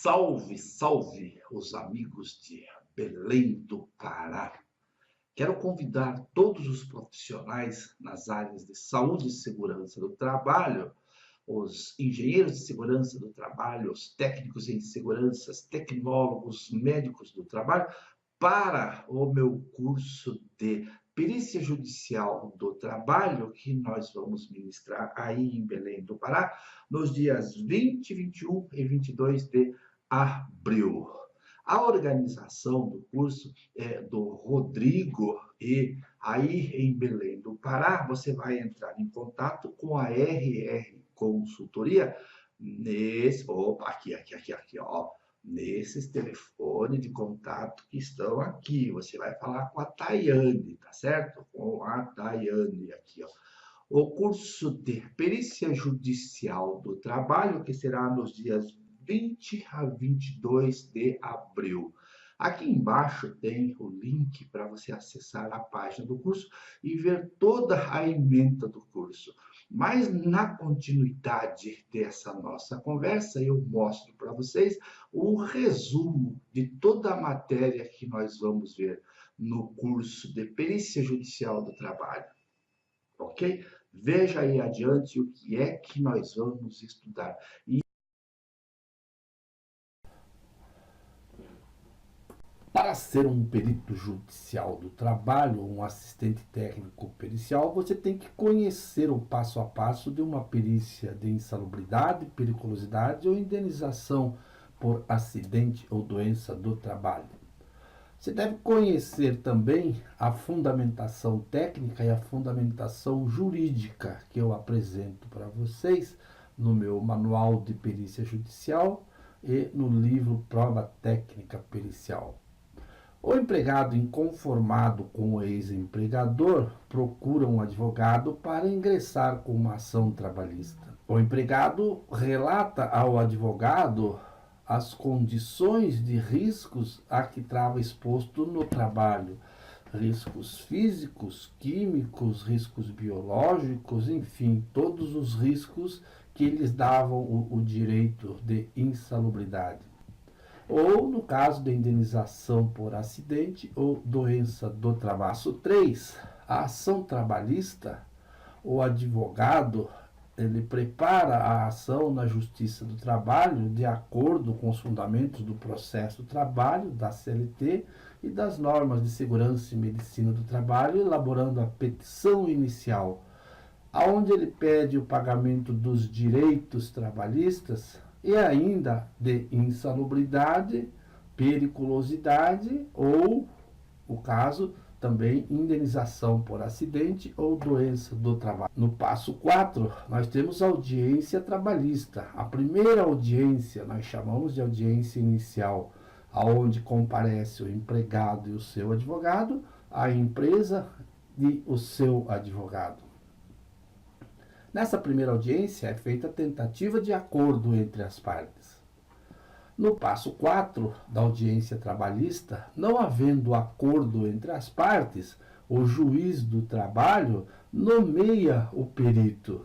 Salve, salve, os amigos de Belém do Pará. Quero convidar todos os profissionais nas áreas de saúde e segurança do trabalho, os engenheiros de segurança do trabalho, os técnicos em segurança, tecnólogos, médicos do trabalho, para o meu curso de perícia judicial do trabalho, que nós vamos ministrar aí em Belém do Pará, nos dias 20, 21 e 22 de abril. A organização do curso é do Rodrigo, e aí em Belém do Pará você vai entrar em contato com a RR Consultoria aqui, ó, nesses telefones de contato que estão aqui. Você vai falar com a Tayane, tá certo? Com a Tayane aqui, ó. O curso de perícia judicial do trabalho, que será nos dias 20 a 22 de abril. Aqui embaixo tem o link para você acessar a página do curso e ver toda a ementa do curso. Mas na continuidade dessa nossa conversa, eu mostro para vocês um resumo de toda a matéria que nós vamos ver no curso de perícia judicial do trabalho. Ok? Veja aí adiante o que é que nós vamos estudar. Para ser um perito judicial do trabalho, um assistente técnico pericial, você tem que conhecer o passo a passo de uma perícia de insalubridade, periculosidade ou indenização por acidente ou doença do trabalho. Você deve conhecer também a fundamentação técnica e a fundamentação jurídica que eu apresento para vocês no meu manual de perícia judicial e no livro Prova Técnica Pericial. O empregado inconformado com o ex-empregador procura um advogado para ingressar com uma ação trabalhista. O empregado relata ao advogado as condições de riscos a que estava exposto no trabalho. Riscos físicos, químicos, riscos biológicos, enfim, todos os riscos que lhes davam o direito de insalubridade. Ou no caso de indenização por acidente ou doença do trabalho. Passo 3. A ação trabalhista, o advogado ele prepara a ação na Justiça do Trabalho de acordo com os fundamentos do processo do trabalho, da CLT e das normas de segurança e medicina do trabalho, elaborando a petição inicial, aonde ele pede o pagamento dos direitos trabalhistas e ainda de insalubridade, periculosidade ou, o caso, também indenização por acidente ou doença do trabalho. No passo 4, nós temos audiência trabalhista. A primeira audiência nós chamamos de audiência inicial, aonde comparece o empregado e o seu advogado, a empresa e o seu advogado. Nessa primeira audiência é feita a tentativa de acordo entre as partes. No passo 4 da audiência trabalhista, não havendo acordo entre as partes, o juiz do trabalho nomeia o perito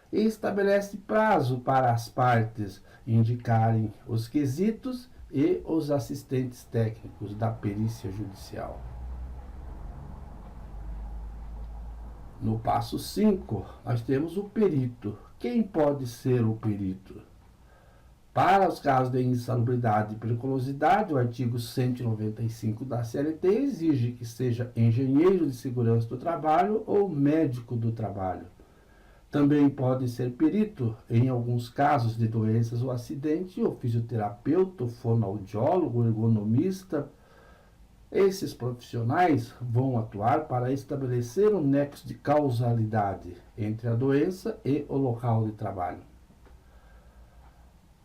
e estabelece prazo para as partes indicarem os quesitos e os assistentes técnicos da perícia judicial. No passo 5, nós temos o perito. Quem pode ser o perito? Para os casos de insalubridade e periculosidade, o artigo 195 da CLT exige que seja engenheiro de segurança do trabalho ou médico do trabalho. Também pode ser perito, em alguns casos de doenças ou acidente, o fisioterapeuta, o fonoaudiólogo, o ergonomista. Esses profissionais vão atuar para estabelecer um nexo de causalidade entre a doença e o local de trabalho.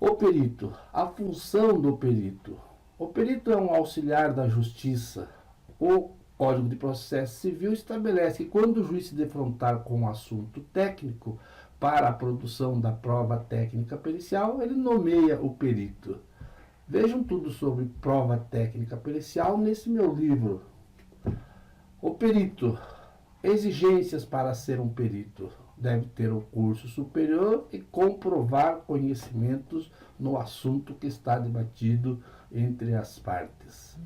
O perito, a função do perito. O perito é um auxiliar da justiça. O Código de Processo Civil estabelece que quando o juiz se defrontar com um assunto técnico para a produção da prova técnica pericial, ele nomeia o perito. Vejam tudo sobre prova técnica pericial nesse meu livro. O perito. Exigências para ser um perito. deve ter o curso superior e comprovar conhecimentos no assunto que está debatido entre as partes.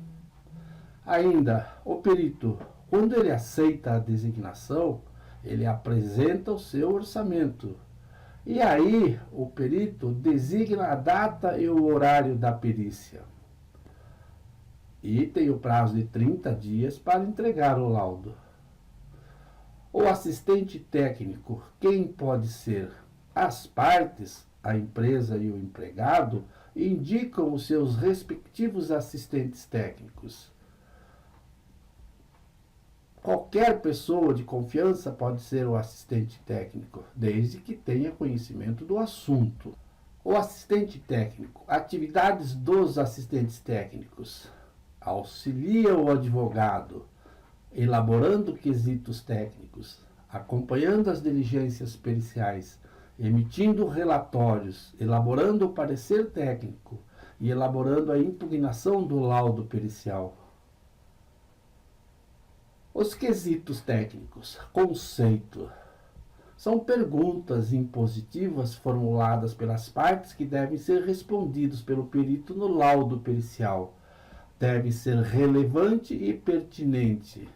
Ainda, o perito, quando ele aceita a designação, ele apresenta o seu orçamento. E aí, o perito designa a data e o horário da perícia. E tem o prazo de 30 dias para entregar o laudo. O assistente técnico, quem pode ser? As partes, a empresa e o empregado, indicam os seus respectivos assistentes técnicos. Qualquer pessoa de confiança pode ser o assistente técnico, desde que tenha conhecimento do assunto. O assistente técnico, atividades dos assistentes técnicos: auxilia o advogado, elaborando quesitos técnicos, acompanhando as diligências periciais, emitindo relatórios, elaborando o parecer técnico e elaborando a impugnação do laudo pericial. Os quesitos técnicos, conceito, são perguntas impositivas formuladas pelas partes que devem ser respondidas pelo perito no laudo pericial. Deve ser relevante e pertinente.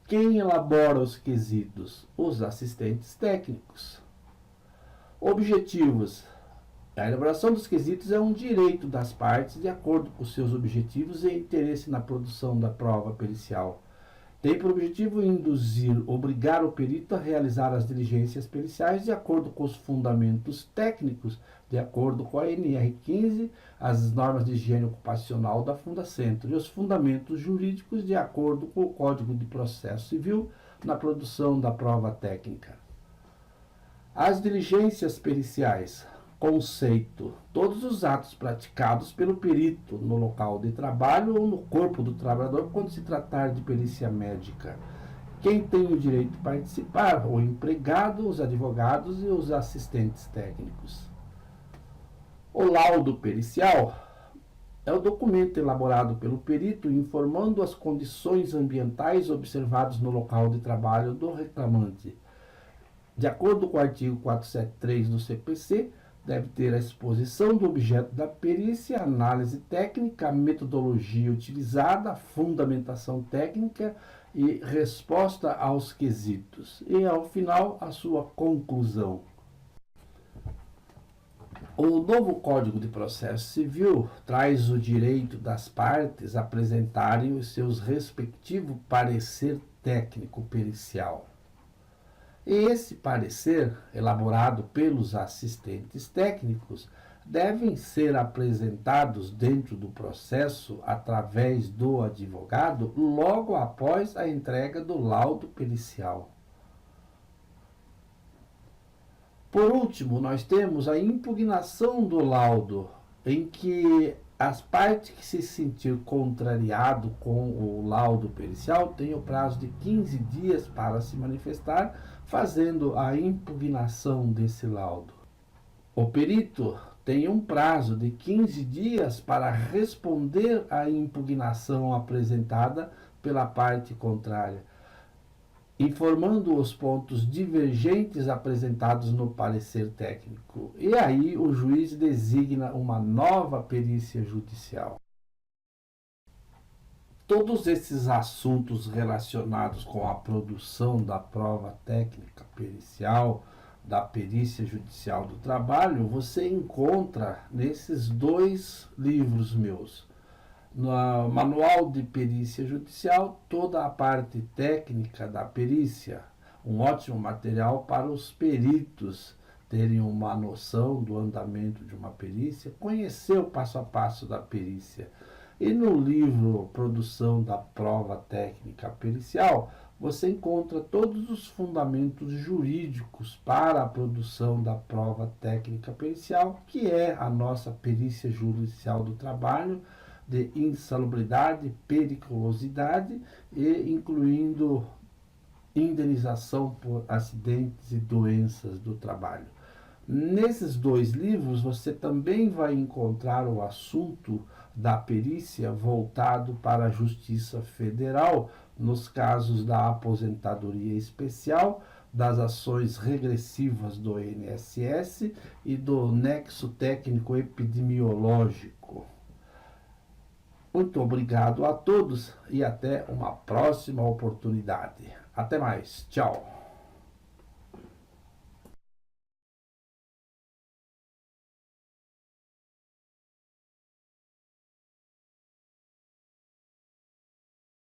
Quem elabora os quesitos? Os assistentes técnicos. Objetivos. A elaboração dos quesitos é um direito das partes de acordo com seus objetivos e interesse na produção da prova pericial. Tem por objetivo induzir, obrigar o perito a realizar as diligências periciais de acordo com os fundamentos técnicos, de acordo com a NR15, as normas de higiene ocupacional da Fundacentro, e os fundamentos jurídicos de acordo com o Código de Processo Civil na produção da prova técnica. As diligências periciais. Conceito: todos os atos praticados pelo perito no local de trabalho ou no corpo do trabalhador quando se tratar de perícia médica. Quem tem o direito de participar? O empregado, os advogados e os assistentes técnicos. O laudo pericial é o documento elaborado pelo perito informando as condições ambientais observadas no local de trabalho do reclamante. De acordo com o artigo 473 do CPC, deve ter a exposição do objeto da perícia, análise técnica, metodologia utilizada, fundamentação técnica e resposta aos quesitos. E, ao final, a sua conclusão. O novo Código de Processo Civil traz o direito das partes apresentarem os seus respectivos parecer técnico pericial. E esse parecer, elaborado pelos assistentes técnicos, devem ser apresentados dentro do processo através do advogado logo após a entrega do laudo pericial. Por último, nós temos a impugnação do laudo, em que as partes que se sentir contrariado com o laudo pericial têm o prazo de 15 dias para se manifestar, fazendo a impugnação desse laudo. O perito tem um prazo de 15 dias para responder à impugnação apresentada pela parte contrária, informando os pontos divergentes apresentados no parecer técnico. E aí o juiz designa uma nova perícia judicial. Todos esses assuntos relacionados com a produção da prova técnica pericial, da perícia judicial do trabalho, você encontra nesses dois livros meus. No Manual de Perícia Judicial, toda a parte técnica da perícia, um ótimo material para os peritos terem uma noção do andamento de uma perícia, conhecer o passo a passo da perícia. E no livro Produção da Prova Técnica Pericial, você encontra todos os fundamentos jurídicos para a produção da prova técnica pericial, que é a nossa perícia judicial do trabalho, de insalubridade, periculosidade e incluindo indenização por acidentes e doenças do trabalho. Nesses dois livros você também vai encontrar o assunto da perícia voltado para a Justiça Federal, nos casos da aposentadoria especial, das ações regressivas do INSS e do nexo técnico epidemiológico. Muito obrigado a todos e até uma próxima oportunidade. Até mais. Tchau.